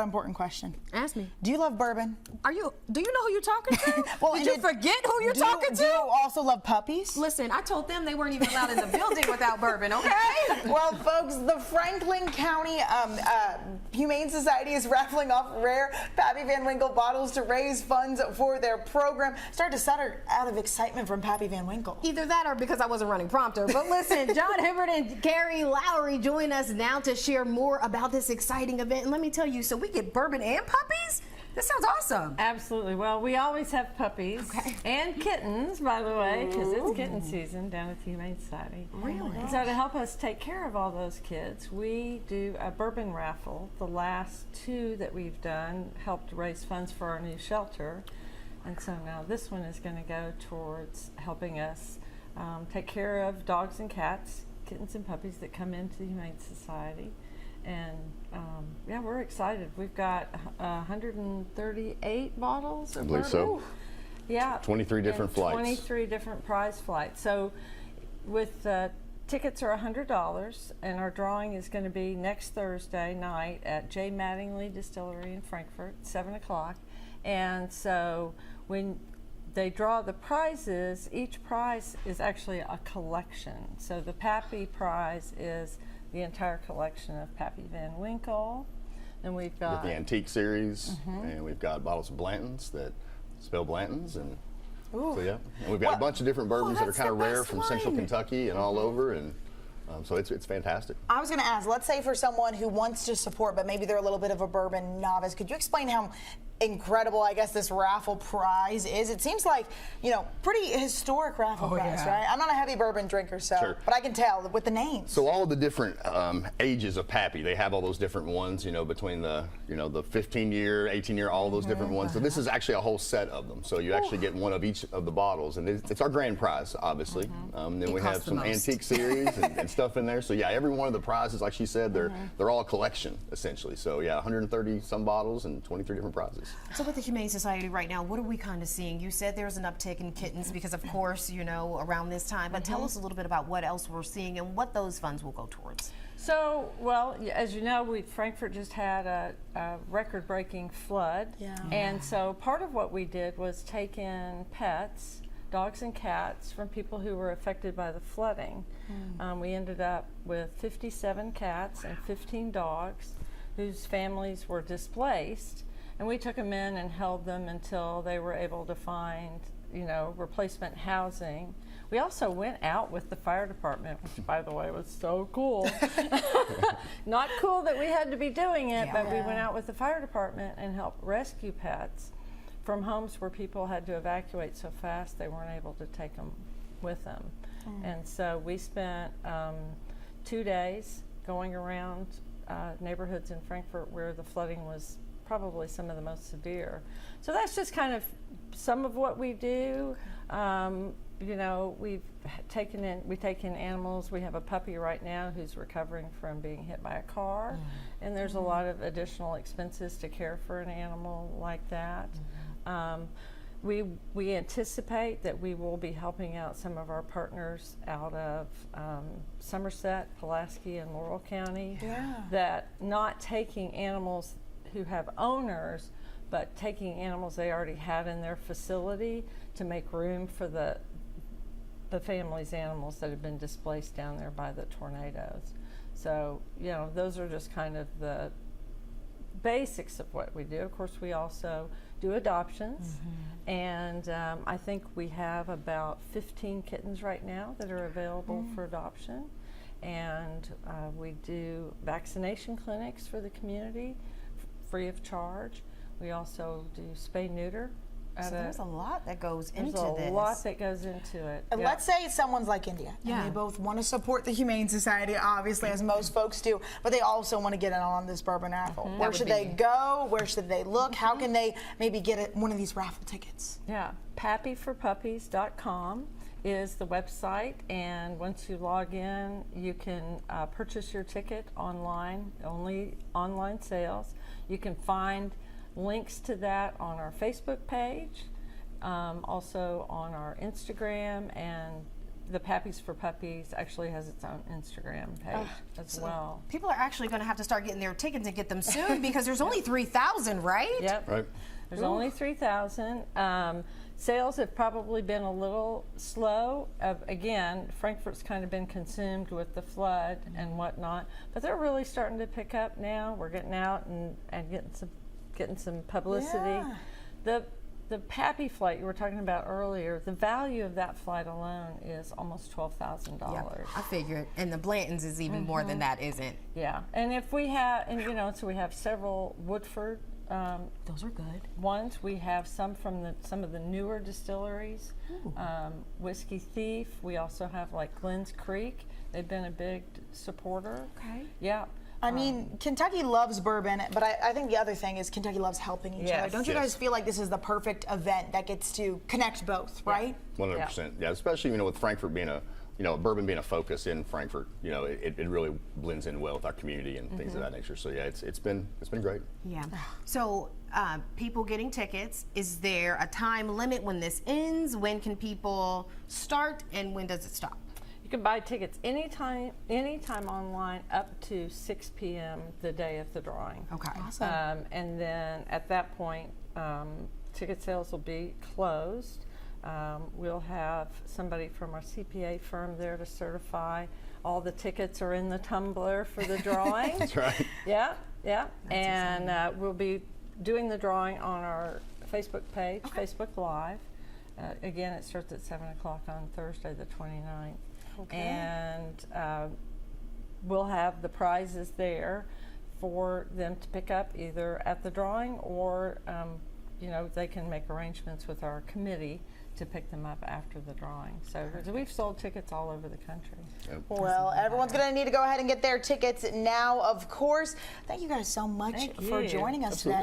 Important question. Ask me. Do you love bourbon? Do you know who you're talking to? Well, Did you forget who you're talking to? Do you also love puppies? Listen, I told them they weren't even allowed in the building without bourbon, okay? Well, folks, the Franklin County Humane Society is raffling off rare Pappy Van Winkle bottles to raise funds for their program. Start to stutter out of excitement from Pappy Van Winkle. Either that or because I wasn't running prompter. But listen, John Hibbert and Gary Lowry join us now to share more about this exciting event. And let me tell you, so we get bourbon and puppies? This sounds awesome. Absolutely. Well, we always have puppies and kittens, by the way, because it's kitten season down at the Humane Society. Really? And so to help us take care of all those kids, we do a bourbon raffle. The last two that we've done helped raise funds for our new shelter. And so now this one is going to go towards helping us take care of dogs and cats, kittens and puppies that come into the Humane Society. And yeah, we're excited. We've got 138 bottles of I believe so. Yeah. 23 different flights. 23 different prize flights. So with tickets are $100, and our drawing is going to be next Thursday night at J. Mattingly Distillery in Frankfurt, 7 o'clock. And so when they draw the prizes, each prize is actually a collection. So the Pappy prize is the entire collection of Pappy Van Winkle. And we've got the antique series, and we've got bottles of Blanton's that spell Blanton's, and so yeah, and we've got a bunch of different bourbons that are kind of rare from Central Kentucky and all over, and so it's fantastic. I was going to ask, let's say for someone who wants to support, but maybe they're a little bit of a bourbon novice, could you explain how incredible, I guess, this raffle prize is? It seems like, you know, pretty historic raffle prize, right? I'm not a heavy bourbon drinker, so, but I can tell with the names. So all of the different ages of Pappy, they have all those different ones, you know, between the, you know, the 15-year, 18-year, all those different ones. So this is actually a whole set of them. So you actually get one of each of the bottles, and it's our grand prize, obviously. Then we have some antique series and stuff in there. So yeah, every one of the prizes, like she said, they're all a collection, essentially. So yeah, 130 some bottles and 23 different prizes. So with the Humane Society right now, what are we kind of seeing? You said there's an uptick in kittens because, of course, you know, around this time. But tell us a little bit about what else we're seeing and what those funds will go towards. So, well, as you know, Frankfurt just had a record-breaking flood. And so part of what we did was take in pets, dogs and cats, from people who were affected by the flooding. We ended up with 57 cats and 15 dogs whose families were displaced. And we took them in and held them until they were able to find, you know, replacement housing. We also went out with the fire department, which, by the way, was so cool. Not cool that we had to be doing it, but we went out with the fire department and helped rescue pets from homes where people had to evacuate so fast they weren't able to take them with them. And so we spent 2 days going around neighborhoods in Frankfurt where the flooding was probably some of the most severe. So that's just kind of some of what we do. You know, we take in animals. We have a puppy right now who's recovering from being hit by a car, and there's a lot of additional expenses to care for an animal like that. We anticipate that we will be helping out some of our partners out of Somerset, Pulaski, and Laurel County that not taking animals who have owners, but taking animals they already had in their facility to make room for the family's animals that have been displaced down there by the tornadoes. So, you know, those are just kind of the basics of what we do. Of course, we also do adoptions, and I think we have about 15 kittens right now that are available for adoption, and we do vaccination clinics for the community free of charge. We also do spay-neuter. So there's a lot that goes into this. There's a lot that goes into it. And let's say someone's like India, and they both want to support the Humane Society, obviously, as most folks do, but they also want to get in on this bourbon raffle. Where should they go? Where should they look? How can they maybe get one of these raffle tickets? Yeah, pappyforpuppies.com is the website, and once you log in, you can purchase your ticket online, only online sales. You can find links to that on our Facebook page, also on our Instagram, and the Pappies for Puppies actually has its own Instagram page as well. People are actually going to have to start getting their tickets and get them soon because there's only 3,000, right? Yep. Right. There's only 3,000. Sales have probably been a little slow. Again, Frankfort's kind of been consumed with the flood and whatnot, but they're really starting to pick up now. We're getting out and getting some publicity. Yeah. The Pappy flight you were talking about earlier, the value of that flight alone is almost $12,000. Yeah, I figured. And the Blantons is even more than that, isn't? Yeah, and if we have, and you know, so we have several Woodford. Those are good. Ones we have some from some of the newer distilleries. Whiskey Thief. We also have like Glens Creek. They've been a big supporter. Okay. Yeah. I mean, Kentucky loves bourbon, but I think the other thing is Kentucky loves helping each other. Don't you guys feel like this is the perfect event that gets to connect both, right? 100%. Yeah, especially with Frankfort being a bourbon being a focus in Frankfort. It really blends in well with our community and things of that nature. So yeah, it's been great. Yeah. So people getting tickets, is there a time limit when this ends? When can people start and when does it stop? You can buy tickets anytime online up to 6 p.m. the day of the drawing. Okay. Awesome. And then at that point, ticket sales will be closed. We'll have somebody from our CPA firm there to certify all the tickets are in the tumbler for the drawing. That's right. Yeah, yeah. And we'll be doing the drawing on our Facebook page, Facebook Live. Again, it starts at 7 o'clock on Thursday the 29th. Okay. And we'll have the prizes there for them to pick up either at the drawing or they can make arrangements with our committee to pick them up after the drawing. So we've sold tickets all over the country. Yep. Well, everyone's going to need to go ahead and get their tickets now, of course. Thank you guys so much for joining us today.